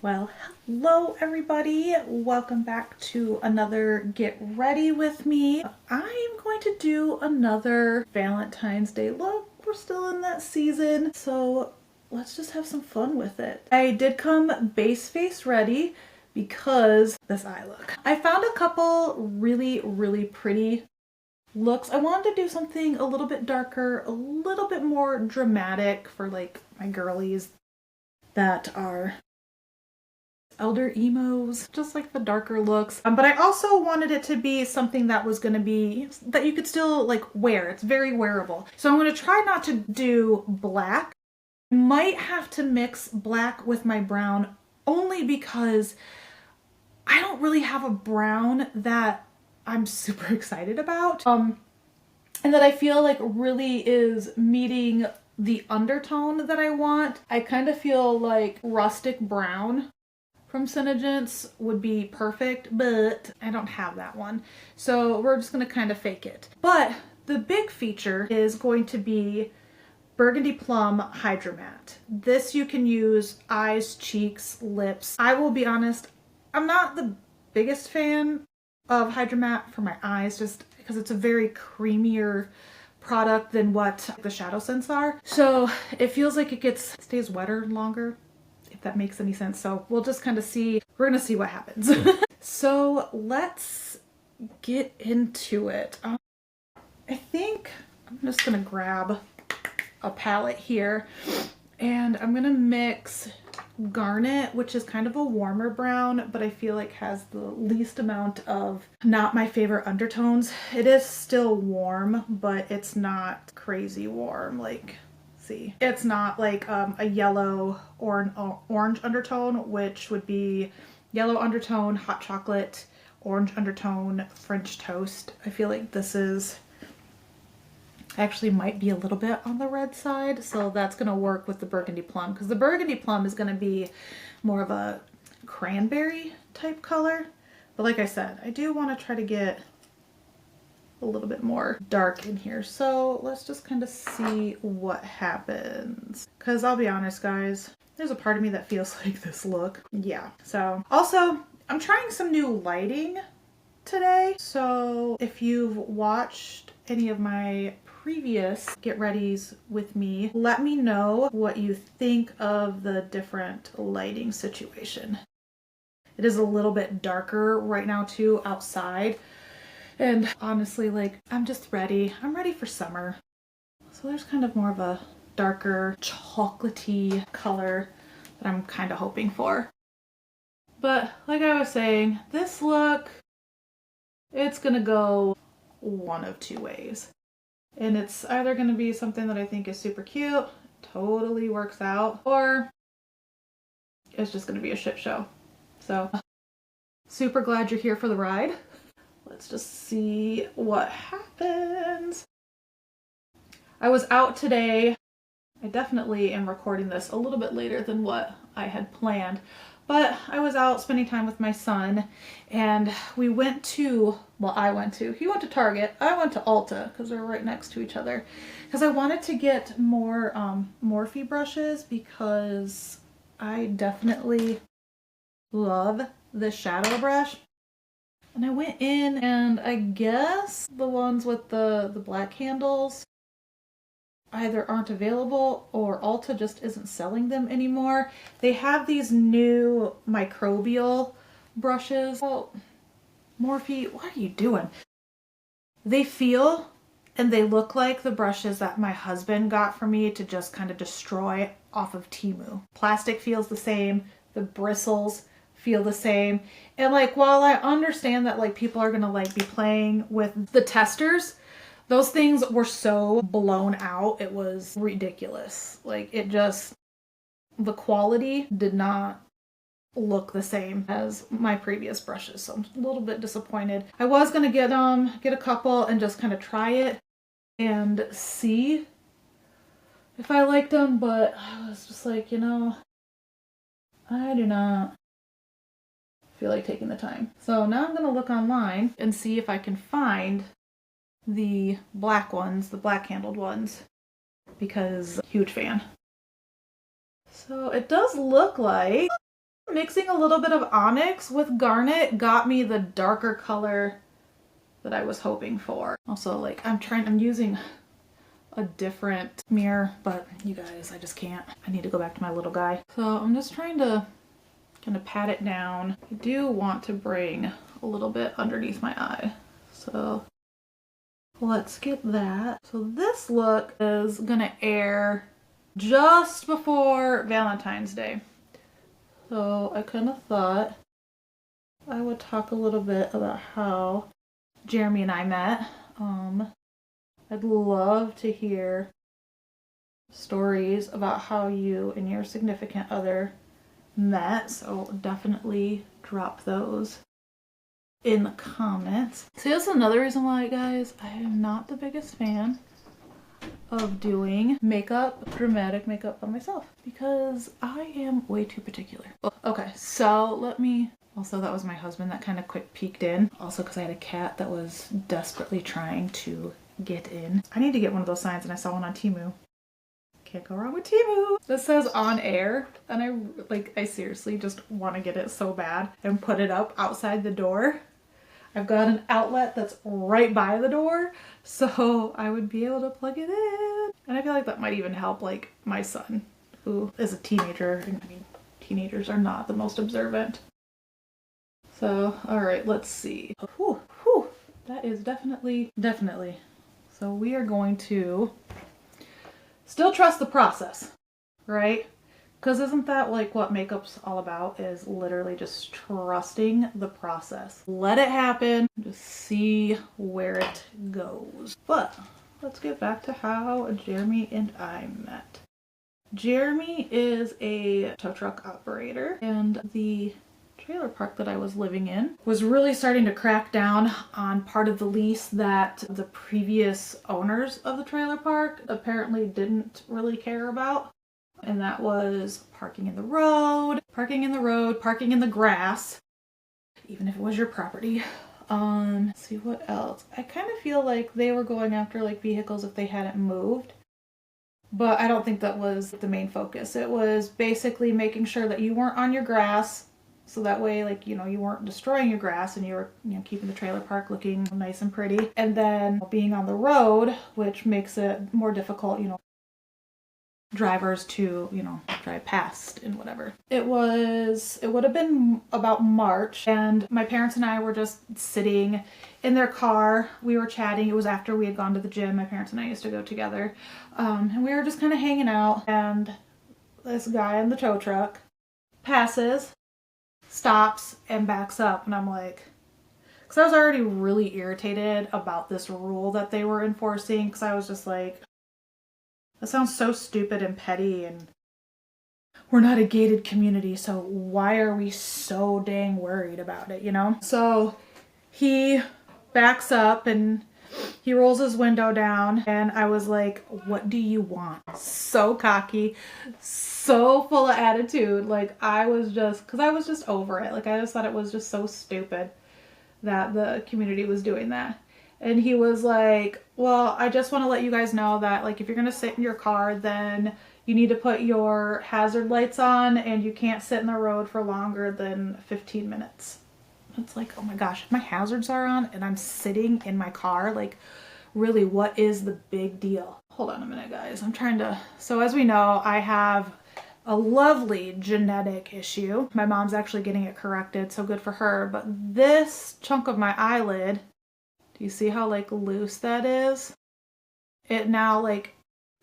Well, hello everybody. Welcome back to another Get Ready With Me. I am going to do another Valentine's Day look. We're still in that season, so let's just have some fun with it. I did come base face ready because this eye look. I found a couple really pretty looks. I wanted to do something a little bit darker, a little bit more dramatic for like my girlies that are elder emos, just like the darker looks. But I also wanted it to be something that was going to be, that you could still like wear. It's very wearable. So I'm going to try not to do black. I might have to mix black with my brown only because I don't really have a brown that I'm super excited about. And that I feel like really is meeting the undertone that I want. I kind of feel like rustic brown from Senegence would be perfect, but I don't have that one. So we're just gonna kind of fake it. But the big feature is going to be Burgundy Plum HydraMatte. This you can use eyes, cheeks, lips. I will be honest, I'm not the biggest fan of HydraMatte for my eyes just because it's a very creamier product than what the shadow scents are. So it feels like it stays wetter longer, if that makes any sense. So we'll just kind of see, we're gonna see what happens. So let's get into it. I think I'm just gonna grab a palette here and I'm gonna mix Garnet, which is kind of a warmer brown, but I feel like has the least amount of not my favorite undertones. It is still warm, but it's not crazy warm. Like, see, it's not like a yellow or an orange undertone, which would be yellow undertone, hot chocolate, orange undertone, French toast. I feel like this is actually might be a little bit on the red side, so that's gonna work with the Burgundy Plum because the Burgundy Plum is gonna be more of a cranberry type color. But like I said, I do want to try to get a little bit more dark in here. So let's just kind of see what happens. Because I'll be honest, guys, there's a part of me that feels like this look. Yeah. So also, I'm trying some new lighting today. So if you've watched any of my previous Get Readies with me, let me know what you think of the different lighting situation. It is a little bit darker right now too outside. And honestly, like, I'm just ready. I'm ready for summer. So there's kind of more of a darker chocolatey color that I'm kind of hoping for. But like I was saying, this look, it's gonna go one of two ways. And it's either gonna be something that I think is super cute, totally works out, or it's just gonna be a shit show. So super glad you're here for the ride. Let's just see what happens. I was out today. I definitely am recording this a little bit later than what I had planned, but I was out spending time with my son and we went to, well, he went to Target. I went to Ulta because they're right next to each other because I wanted to get more Morphe brushes because I definitely love this shadow brush. And I went in and I guess the ones with the black handles either aren't available or Ulta just isn't selling them anymore. They have these new microbial brushes. Oh, Morphe, what are you doing? They feel and they look like the brushes that my husband got for me to just kind of destroy off of Temu. Plastic feels the same, the bristles feel the same. And like, while I understand that like people are gonna like be playing with the testers, those things were so blown out, it was ridiculous. Like it just, the quality did not look the same as my previous brushes. So I'm a little bit disappointed. I was gonna get a couple and just kind of try it and see if I liked them, but I was just like, you know, I do not feel like taking the time. So now I'm gonna look online and see if I can find the black ones, the black handled ones, because huge fan. So it does look like Mixing a little bit of onyx with garnet got me the darker color that I was hoping for. Also, like, I'm using a different mirror, but you guys, I just can't. I need to go back to my little guy. So I'm just trying to kind of pat it down. I do want to bring a little bit underneath my eye. So let's get that. So this look is gonna air just before Valentine's Day. So I kind of thought I would talk a little bit about how Jeremy and I met. I'd love to hear stories about how you and your significant other met, so definitely drop those in the comments. See, that's another reason why, guys, I am not the biggest fan of doing makeup, dramatic makeup on myself, because I am way too particular. Okay, so let me... Also, that was my husband that kind of quick peeked in. Also, because I had a cat that was desperately trying to get in. I need to get one of those signs, and I saw one on Temu. Can't go wrong with Temu. This says on air, and I seriously just want to get it so bad and put it up outside the door. I've got an outlet that's right by the door, so I would be able to plug it in. And I feel like that might even help, like, my son, who is a teenager. I mean, teenagers are not the most observant. So, all right, let's see. Whew, whew. That is definitely. So we are going to still trust the process, right? Because isn't that like what makeup's all about, is literally just trusting the process. Let it happen, just see where it goes. But let's get back to how Jeremy and I met. Jeremy is a tow truck operator, and the trailer park that I was living in was really starting to crack down on part of the lease that the previous owners of the trailer park apparently didn't really care about. And that was parking in the road, parking in the grass, even if it was your property. Let's see what else. I kind of feel like they were going after like vehicles if they hadn't moved. But I don't think that was the main focus. It was basically making sure that you weren't on your grass. So that way, like, you know, you weren't destroying your grass and you were, you know, keeping the trailer park looking nice and pretty. And then being on the road, which makes it more difficult, you know, drivers to, you know, drive past and whatever. It would have been about March, and my parents and I were just sitting in their car. We were chatting. It was after we had gone to the gym. My parents and I used to go together. And we were just kind of hanging out, and this guy in the tow truck passes, stops, and backs up. And I'm like, because I was already really irritated about this rule that they were enforcing, because I was just like, that sounds so stupid and petty, and we're not a gated community, so why are we so dang worried about it, you know? So he backs up and he rolls his window down, and I was like, what do you want? So cocky, so full of attitude. Like, I was just over it. Like, I just thought it was just so stupid that the community was doing that. And he was like, well, I just want to let you guys know that, like, if you're going to sit in your car, then you need to put your hazard lights on, and you can't sit in the road for longer than 15 minutes. It's like, oh my gosh, my hazards are on and I'm sitting in my car. Like, really, what is the big deal? Hold on a minute, guys. I'm trying to... So as we know, I have a lovely genetic issue. My mom's actually getting it corrected, so good for her. But this chunk of my eyelid... Do you see how, like, loose that is? It now, like,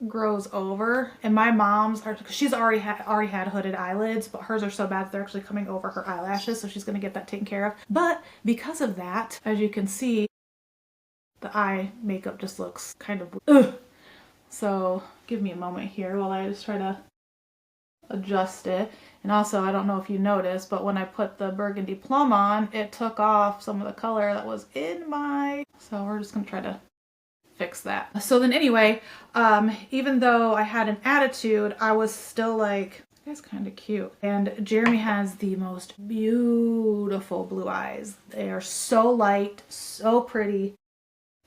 grows over. And my mom's are, because she's already had hooded eyelids, but hers are so bad that they're actually coming over her eyelashes, so she's going to get that taken care of. But because of that, as you can see, the eye makeup just looks kind of... Ugh. So give me a moment here while I just try to adjust it. And also, I don't know if you noticed, but when I put the Burgundy Plum on, it took off some of the color that was in my... So we're just gonna try to fix that. So then anyway, even though I had an attitude, I was still like, that's kind of cute. And Jeremy has the most beautiful blue eyes. They are so light, so pretty.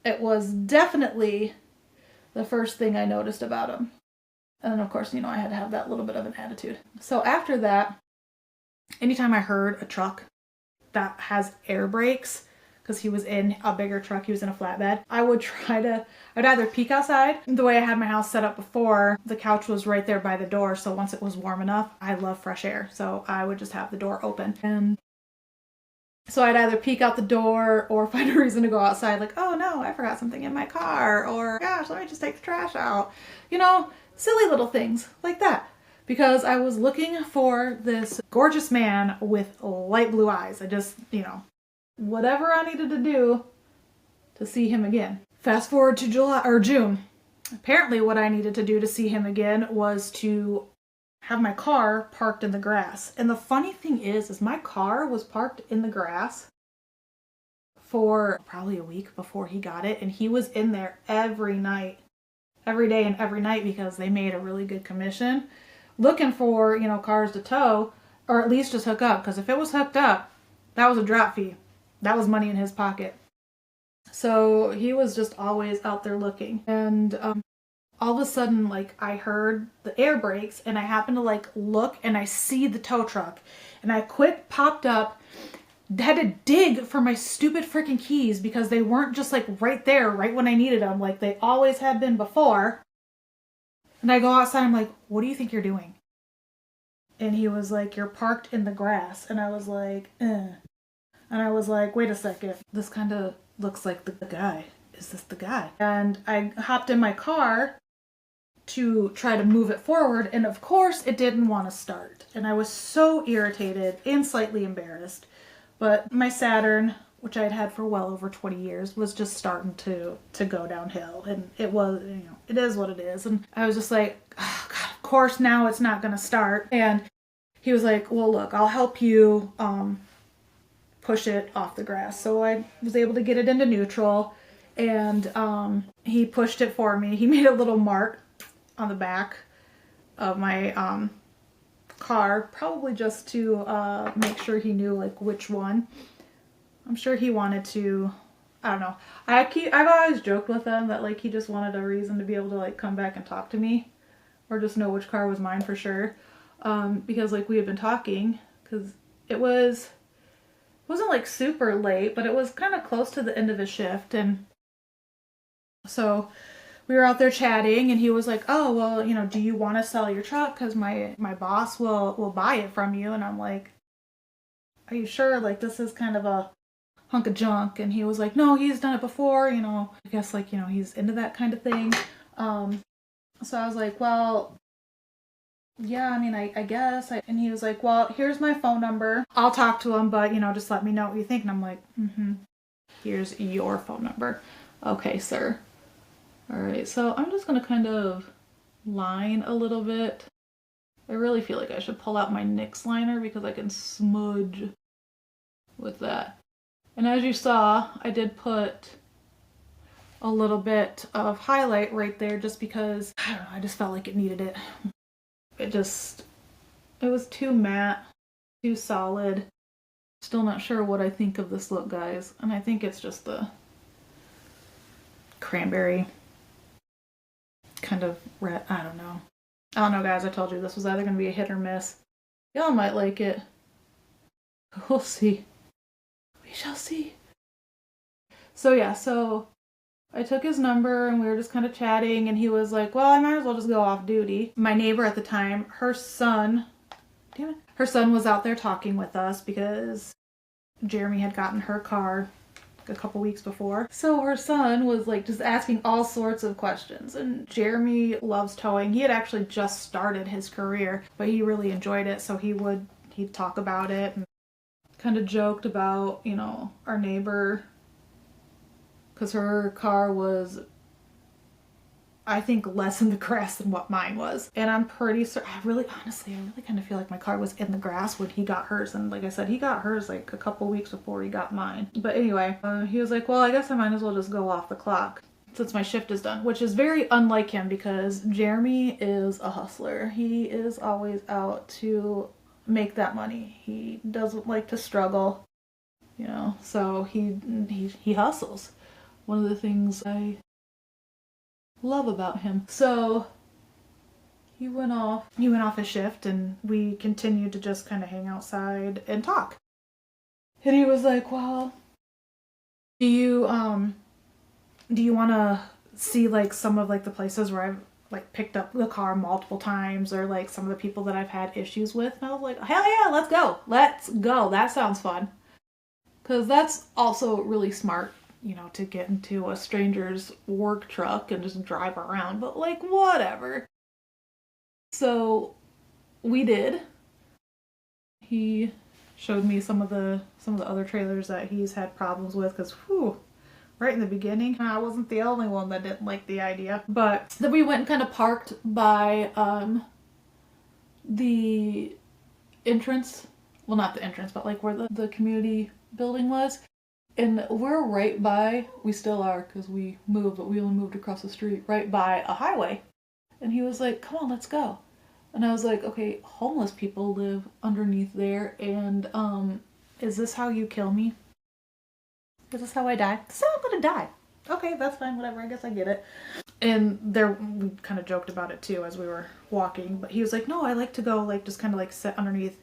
It was definitely the first thing I noticed about him. And then, of course, you know, I had to have that little bit of an attitude. So after that, anytime I heard a truck that has air brakes, because he was in a bigger truck, he was in a flatbed, I'd either peek outside. The way I had my house set up before, the couch was right there by the door, so once it was warm enough, I love fresh air, so I would just have the door open. And so I'd either peek out the door or find a reason to go outside, like, oh no, I forgot something in my car, or gosh, let me just take the trash out. You know, silly little things like that. Because I was looking for this gorgeous man with light blue eyes. I just, you know, whatever I needed to do to see him again. Fast forward to June. Apparently what I needed to do to see him again was to have my car parked in the grass. And the funny thing is my car was parked in the grass for probably a week before he got it. And he was in there every day and every night, because they made a really good commission looking for, you know, cars to tow, or at least just hook up. Because if it was hooked up, that was a drop fee. That was money in his pocket. So he was just always out there looking. And all of a sudden, like, I heard the air brakes, and I happened to like look, and I see the tow truck, and I quick popped up, had to dig for my stupid freaking keys, because they weren't just like right there, right when I needed them, like they always had been before. And I go outside, I'm like, what do you think you're doing? And he was like, you're parked in the grass. And I was like, eh. And I was like, wait a second, this kind of looks like the guy. Is this the guy? And I hopped in my car to try to move it forward, and of course it didn't want to start. And I was so irritated and slightly embarrassed. But my Saturn, which I had had for well over 20 years, was just starting to go downhill. And it was, you know, it is what it is. And I was just like, oh, God, of course now it's not going to start. And he was like, well, look, I'll help you push it off the grass. So I was able to get it into neutral, and he pushed it for me. He made a little mark on the back of my car, probably just to make sure he knew like which one. I'm sure he wanted to, I don't know. I've always joked with him that like he just wanted a reason to be able to like come back and talk to me, or just know which car was mine for sure. Because like we had been talking, because it wasn't like super late, but it was kind of close to the end of his shift. And so we were out there chatting, and he was like, oh, well, you know, do you want to sell your truck? Because my boss will buy it from you. And I'm like, are you sure? Like, this is kind of a hunk of junk. And he was like, no, he's done it before, you know, I guess like, you know, he's into that kind of thing. So I was like, well, yeah, I mean, I guess. And he was like, well, here's my phone number. I'll talk to him, but, you know, just let me know what you think. And I'm like, here's your phone number. Okay, sir. All right, so I'm just going to kind of line a little bit. I really feel like I should pull out my NYX liner, because I can smudge with that. And as you saw, I did put a little bit of highlight right there, just because, I don't know, I just felt like it needed it. It was too matte, too solid. Still not sure what I think of this look, guys. And I think it's just the cranberry kind of red. I don't know, guys. I told you this was either going to be a hit or miss. Y'all might like it. We'll see. We shall see. So yeah, so I took his number, and we were just kind of chatting, and he was like, well, I might as well just go off duty. My neighbor at the time, her son was out there talking with us, because Jeremy had gotten her car a couple weeks before. So her son was like just asking all sorts of questions, and Jeremy loves towing. He had actually just started his career, but he really enjoyed it, so he'd talk about it and kind of joked about, you know, our neighbor, because her car was, I think, less in the grass than what mine was. And I'm pretty certain, I really kind of feel like my car was in the grass when he got hers. And like I said, he got hers like a couple weeks before he got mine. But anyway, he was like, well, I guess I might as well just go off the clock since my shift is done, which is very unlike him, because Jeremy is a hustler. He is always out to make that money. He doesn't like to struggle, you know, so he hustles. One of the things I love about him. So he went off his shift, and we continued to just kind of hang outside and talk. And he was like, well, do you want to see like some of like the places where I've like picked up the car multiple times, or like some of the people that I've had issues with? And I was like, hell yeah, let's go, that sounds fun. Because that's also really smart, you know, to get into a stranger's work truck and just drive around, but like whatever. So we did. He showed me some of the other trailers that he's had problems with, because right in the beginning, I wasn't the only one that didn't like the idea. But then we went and kind of parked by the entrance. Well, not the entrance, but like where the community building was. And we're right by, we still are because we moved, but we only moved across the street, right by a highway. And he was like, come on, let's go. And I was like, okay, homeless people live underneath there, and is this how you kill me? Is this how I die? This is how I'm gonna die. Okay, that's fine, whatever, I guess I get it. And there, we kind of joked about it too as we were walking, but he was like, no, I like to go like just kind of like sit underneath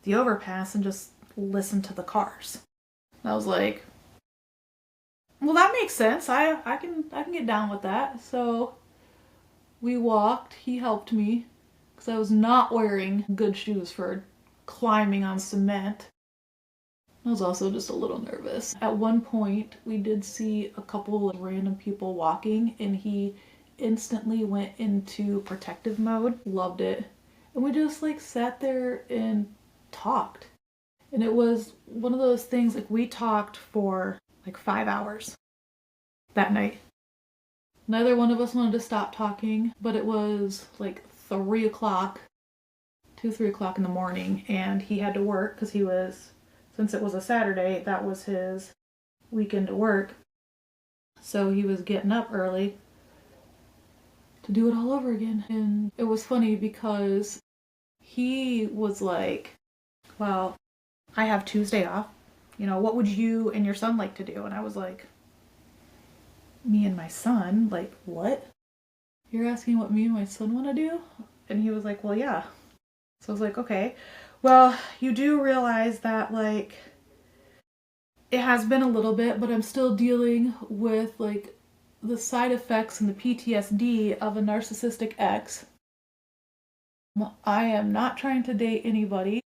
the overpass and just listen to the cars. And I was like, well, that makes sense. I can get down with that. So we walked, he helped me, because I was not wearing good shoes for climbing on cement. I was also just a little nervous. At one point, we did see a couple of random people walking, and he instantly went into protective mode. Loved it. And we just like sat there and talked. And it was one of those things, like we talked for like 5 hours that night. Neither one of us wanted to stop talking, but it was like 3 o'clock in the morning, and he had to work because since it was a Saturday, that was his weekend to work. So he was getting up early to do it all over again. And it was funny because he was like, well, I have Tuesday off. You know, what would you and your son like to do? And I was like, me and my son? Like, what? You're asking what me and my son want to do? And he was like, well, yeah. So I was like, okay. Well, you do realize that, like, it has been a little bit, but I'm still dealing with, like, the side effects and the PTSD of a narcissistic ex. I am not trying to date anybody.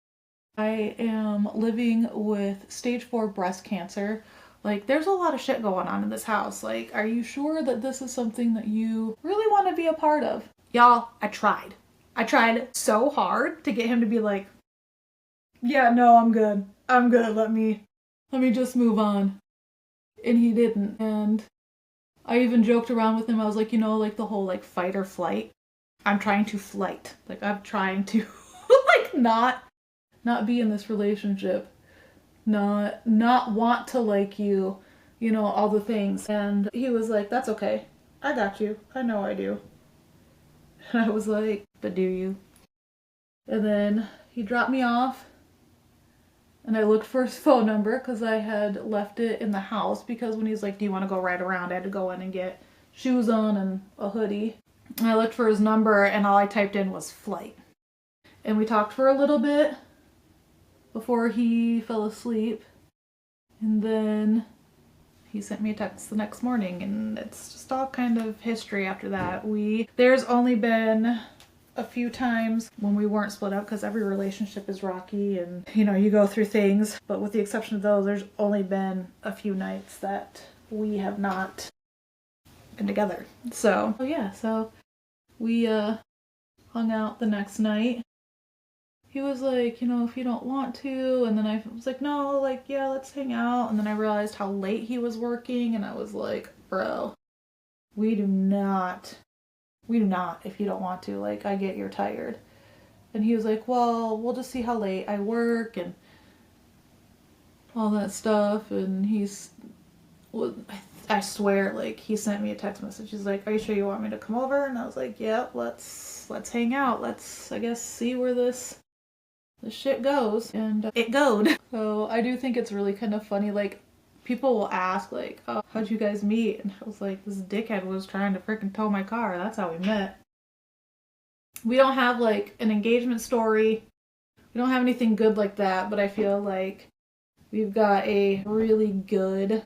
I am living with stage 4 breast cancer. Like, there's a lot of shit going on in this house. Like, are you sure that this is something that you really want to be a part of? Y'all, I tried. I tried so hard to get him to be like, yeah, no, I'm good. I'm good. Let me just move on. And he didn't. And I even joked around with him. I was like, you know, like the whole like fight or flight. I'm trying to flight. Like, I'm trying to like not be in this relationship. Not want to like you, you know, all the things. And he was like, that's okay. I got you. I know I do. And I was like, but do you? And then he dropped me off, and I looked for his phone number because I had left it in the house, because when he's like, do you want to go ride around? I had to go in and get shoes on and a hoodie. And I looked for his number, and all I typed in was flight. And we talked for a little bit before he fell asleep. And then he sent me a text the next morning, and it's just all kind of history after that. There's only been a few times when we weren't split up, because every relationship is rocky and, you know, you go through things. But with the exception of those, there's only been a few nights that we have not been together. So yeah, so we hung out the next night. He was like, you know, if you don't want to. And then I was like, no, like, yeah, let's hang out. And then I realized how late he was working, and I was like, bro, we do not, if you don't want to. Like, I get you're tired. And he was like, well, we'll just see how late I work and all that stuff. And I swear, like, he sent me a text message. He's like, are you sure you want me to come over? And I was like, yeah, let's hang out. Let's, I guess, see where this shit goes. And it goed. So I do think it's really kind of funny. Like, people will ask, like, oh, how'd you guys meet? And I was like, this dickhead was trying to freaking tow my car. That's how we met. We don't have like an engagement story. We don't have anything good like that, but I feel like we've got a really good,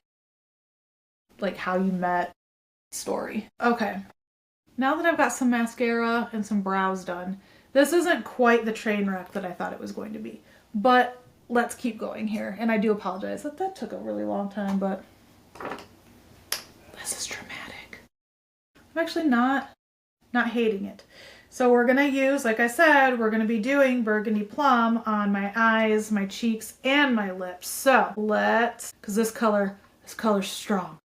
like, how you met story. Okay. Now that I've got some mascara and some brows done, this isn't quite the train wreck that I thought it was going to be, but let's keep going here. And I do apologize that took a really long time, but this is dramatic. I'm actually not hating it. So we're gonna use, like I said, we're gonna be doing Burgundy Plum on my eyes, my cheeks, and my lips. So because this color's strong.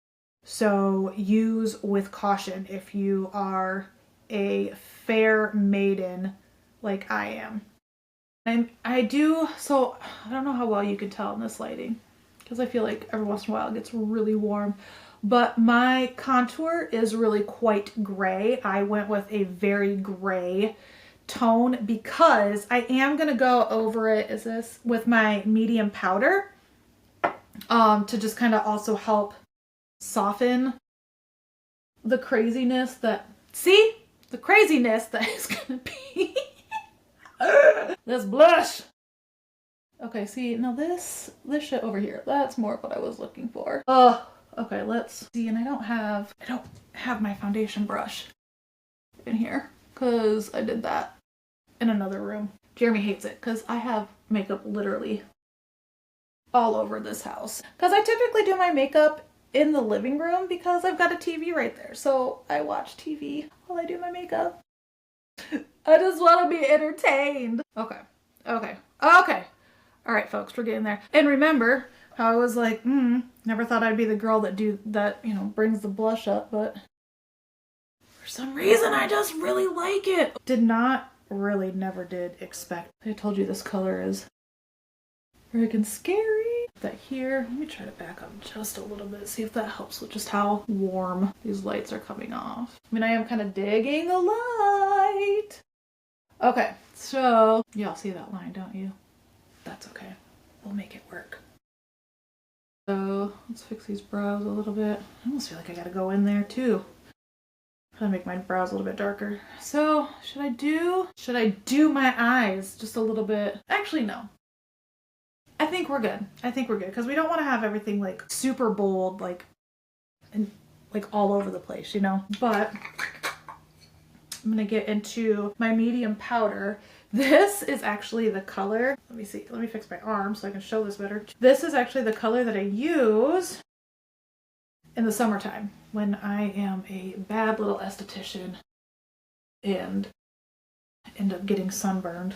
So use with caution if you are a fair maiden like I am. And I don't know how well you can tell in this lighting, because I feel like every once in a while it gets really warm. But my contour is really quite gray. I went with a very gray tone because I am going to go over it with my medium powder to just kind of also help soften the craziness that is going to be this blush. Okay, see, now this shit over here, that's more of what I was looking for. Okay, let's see. And I don't have my foundation brush in here because I did that in another room. Jeremy hates it because I have makeup literally all over this house. Because I typically do my makeup in the living room because I've got a TV right there. So I watch TV while I do my makeup. I just want to be entertained. Okay. All right, folks, we're getting there. And remember how I was like, never thought I'd be the girl that brings the blush up, but for some reason I just really like it. Never did expect. I told you this color is freaking scary. That here, let me try to back up just a little bit, see if that helps with just how warm these lights are coming off. I mean, I am kind of digging the light. Okay, so y'all see that line, don't you? That's okay. We'll make it work. So let's fix these brows a little bit. I almost feel like I gotta go in there too. Try to make my brows a little bit darker. So should I do my eyes just a little bit? Actually, no. I think we're good because we don't want to have everything like super bold, like all over the place, But I'm gonna get into my medium powder. This is actually the color. Let me see. Let me fix my arm so I can show this better. This is actually the color that I use in the summertime when I am a bad little esthetician and end up getting sunburned.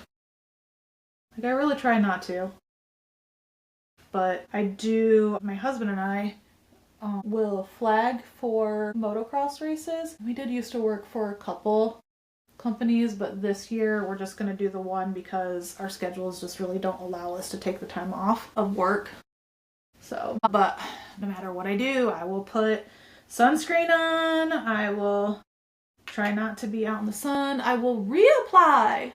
Like, I really try not to. But I do. My husband and I will flag for motocross races. We did used to work for a couple companies, but this year we're just going to do the one because our schedules just really don't allow us to take the time off of work. So, but no matter what I do, I will put sunscreen on. I will try not to be out in the sun. I will reapply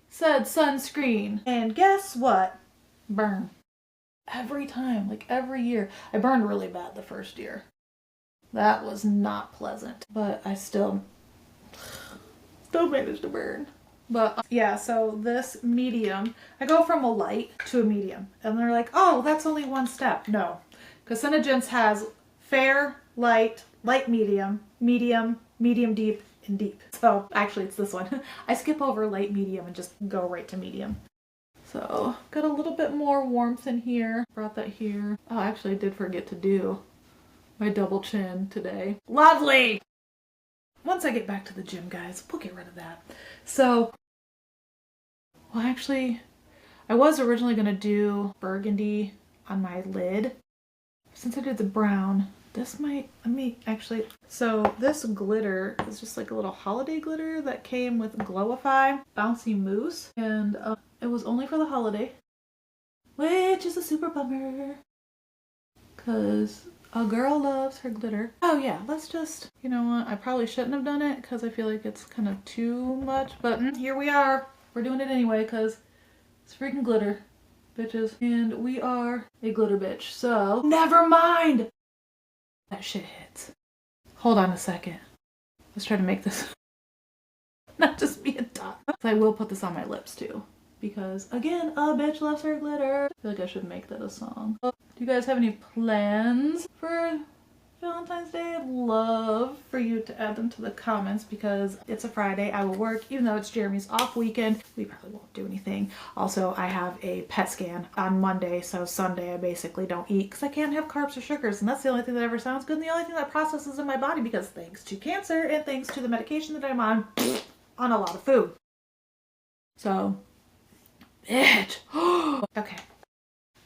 said sunscreen. And guess what? Burn. Every time, like every year. I burned really bad the first year. That was not pleasant, but I still managed to burn. But yeah, so this medium, I go from a light to a medium. And they're like, oh, that's only one step. No, because Senegence has fair, light, light medium, medium, medium deep, and deep. So actually it's this one. I skip over light medium and just go right to medium. So got a little bit more warmth in here. Brought that here. Oh, actually I did forget to do my double chin today. Lovely! Once I get back to the gym, guys, we'll get rid of that. So, well, actually, I was originally going to do burgundy on my lid. Since I did the brown, this might, so this glitter is just like a little holiday glitter that came with Glowify Bouncy Mousse. And it was only for the holiday, which is a super bummer. Because a girl loves her glitter. Oh yeah, let's just, you know what, I probably shouldn't have done it because I feel like it's kind of too much, but here we are. We're doing it anyway because it's freaking glitter, bitches. And we are a glitter bitch, so never mind. That shit hits. Hold on a second. Let's try to make this not just be a dot. So I will put this on my lips too. Because again, a bitch loves her glitter. I feel like I should make that a song. Do you guys have any plans for Valentine's Day? I'd love for you to add them to the comments because it's a Friday. I will work even though it's Jeremy's off weekend. We probably won't do anything. Also, I have a PET scan on Monday, so Sunday I basically don't eat because I can't have carbs or sugars, and that's the only thing that ever sounds good and the only thing that processes in my body because thanks to cancer and thanks to the medication that I'm on a lot of food. So, bitch. Okay,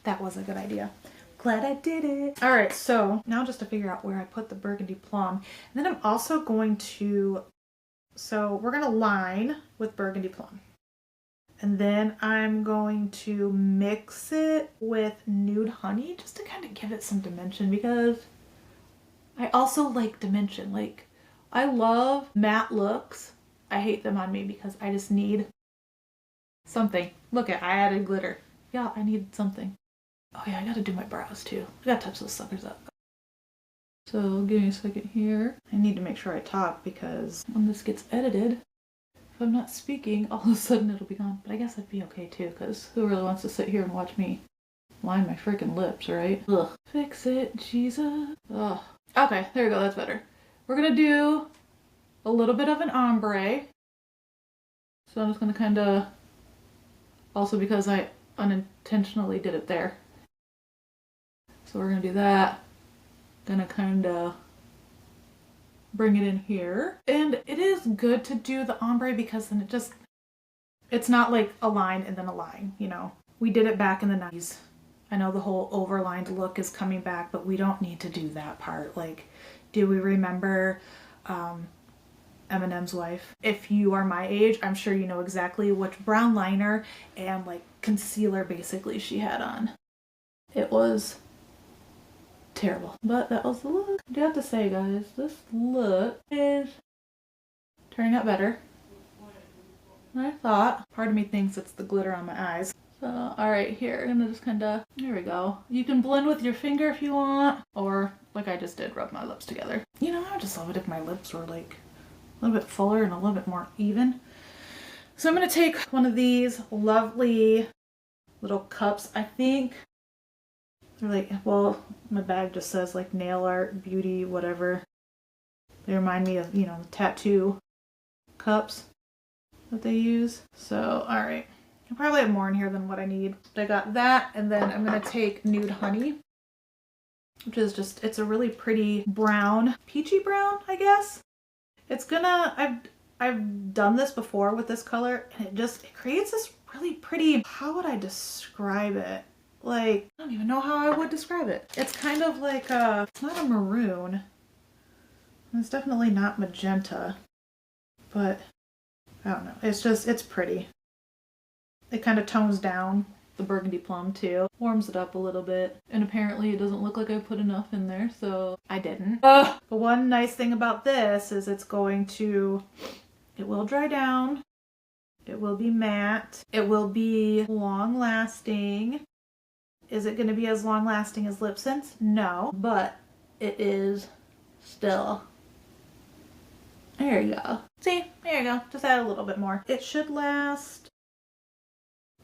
that was a good idea. Glad I did it. All right, so now just to figure out where I put the Burgundy Plum. And then I'm also going to, so we're gonna line with Burgundy Plum. And then I'm going to mix it with Nude Honey just to kind of give it some dimension because I also like dimension. Like, I love matte looks. I hate them on me because I just need something. Look at, I added glitter. Yeah, I need something. Oh yeah, I gotta do my brows too. I gotta touch those suckers up. So give me a second here. I need to make sure I talk because when this gets edited, if I'm not speaking, all of a sudden it'll be gone. But I guess that'd be okay too because who really wants to sit here and watch me line my freaking lips, right? Ugh. Fix it, Jesus. Ugh. Okay, there we go, that's better. We're gonna do a little bit of an ombre. So I'm just gonna kinda, also because I unintentionally did it there. So we're gonna do that. Gonna kinda bring it in here. And it is good to do the ombre because then it's not like a line and then a line, you know. We did it back in the 90s. I know the whole overlined look is coming back, but we don't need to do that part. Like, do we remember Eminem's wife? If you are my age, I'm sure you know exactly which brown liner and like concealer basically she had on. It was terrible, but that was the look. I do have to say, guys, this look is turning out better than I thought. Part of me thinks it's the glitter on my eyes. So, alright, here, I'm gonna just kinda, there we go. You can blend with your finger if you want, or like I just did, rub my lips together. You know, I would just love it if my lips were like a little bit fuller and a little bit more even. So I'm gonna take one of these lovely little cups. I think they're like, well, my bag just says like nail art, beauty, whatever. They remind me of, you know, the tattoo cups that they use. So, all right. I probably have more in here than what I need. I got that, and then I'm gonna take Nude Honey, which is just, it's a really pretty brown, peachy brown, I guess. It's gonna, I've done this before with this color, and it creates this really pretty, how would I describe it? Like, I don't even know how I would describe it. It's kind of like it's not a maroon. It's definitely not magenta, but I don't know. It's just, it's pretty. It kind of tones down the Burgundy Plum too. Warms it up a little bit. And apparently it doesn't look like I put enough in there, so I didn't. But one nice thing about this is it will dry down. It will be matte. It will be long lasting. Is it going to be as long lasting as Lip Sense? No, but it is still. There you go. See, there you go. Just add a little bit more. It should last.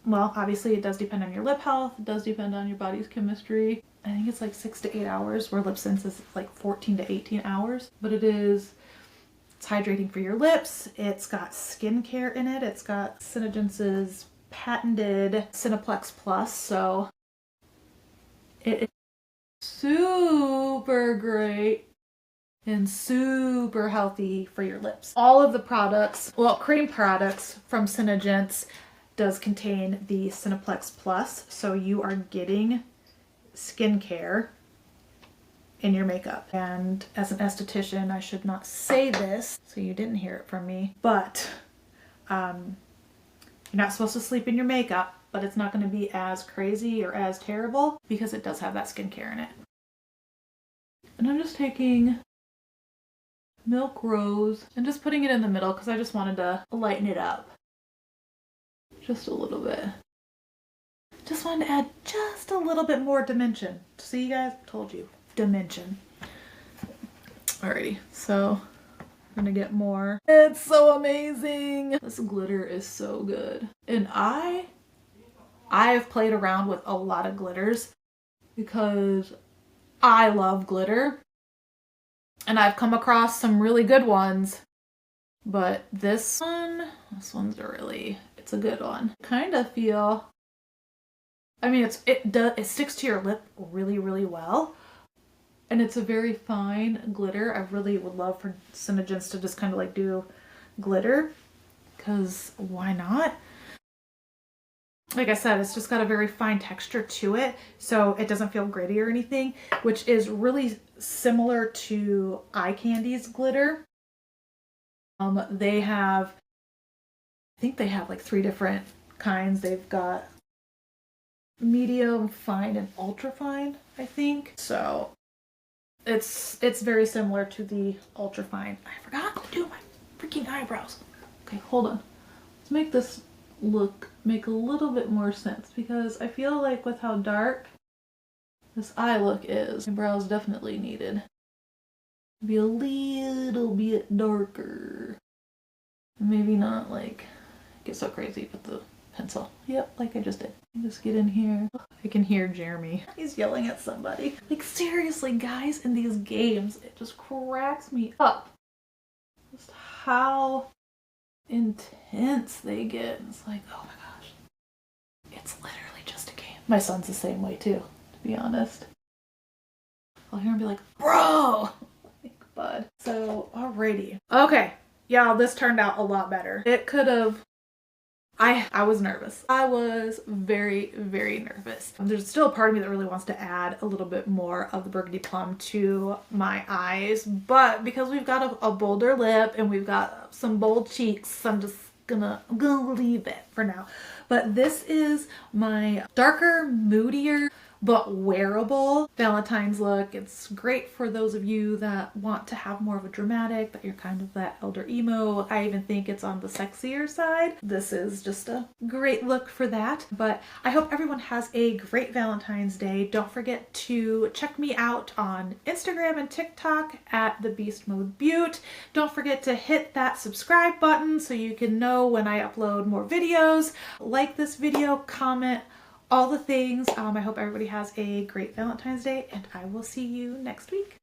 Well, obviously it does depend on your lip health. It does depend on your body's chemistry. I think it's like 6 to 8 hours, where Lip Sense is like 14 to 18 hours. But it's hydrating for your lips. It's got skincare in it. It's got Synergence's patented Cineplex Plus, so it is super great and super healthy for your lips. All of the products, well, cream products from Synergence does contain the Cineplex Plus, so you are getting skincare in your makeup. And as an esthetician, I should not say this, so you didn't hear it from me, but you're not supposed to sleep in your makeup, but it's not going to be as crazy or as terrible because it does have that skincare in it. And I'm just taking Milk Rose and just putting it in the middle because I just wanted to lighten it up just a little bit. Just wanted to add just a little bit more dimension. See, you guys, told you, dimension. Alrighty, so gonna get more. It's so amazing. This glitter is so good. And I have played around with a lot of glitters because I love glitter. And I've come across some really good ones. But this one's it's a good one. Kind of feel, I mean, it sticks to your lip really, really well. And it's a very fine glitter. I really would love for Synogens to just kind of like do glitter, because why not? Like I said, it's just got a very fine texture to it, so it doesn't feel gritty or anything, which is really similar to Eye Candy's glitter. They have, I think they have like 3 different kinds. They've got medium, fine, and ultra fine, I think. So it's very similar to the ultra fine. I forgot to do my freaking eyebrows. Okay, hold on. Let's make this make a little bit more sense, because I feel like with how dark this eye look is, my brows definitely needed to be a little bit darker. Maybe not like get so crazy with the pencil. Yep, like I just did. Just get in here. I can hear Jeremy. He's yelling at somebody. Like seriously, guys, in these games, it just cracks me up. Just how intense they get. It's like, oh my gosh. It's literally just a game. My son's the same way too, to be honest. I'll hear him be like, bro! Like, bud. So, alrighty. Okay. Y'all, this turned out a lot better. It could have, I was nervous. I was very, very nervous. There's still a part of me that really wants to add a little bit more of the Burgundy Plum to my eyes, but because we've got a bolder lip and we've got some bold cheeks, I'm gonna leave it for now. But this is my darker, moodier, but wearable Valentine's look. It's great for those of you that want to have more of a dramatic, that you're kind of that elder emo. I even think it's on the sexier side. This is just a great look for that. But I hope everyone has a great Valentine's Day. Don't forget to check me out on Instagram and TikTok at The Beast Mode Butte. Don't forget to hit that subscribe button so you can know when I upload more videos. Like this video, comment, all the things. I hope everybody has a great Valentine's Day, and I will see you next week.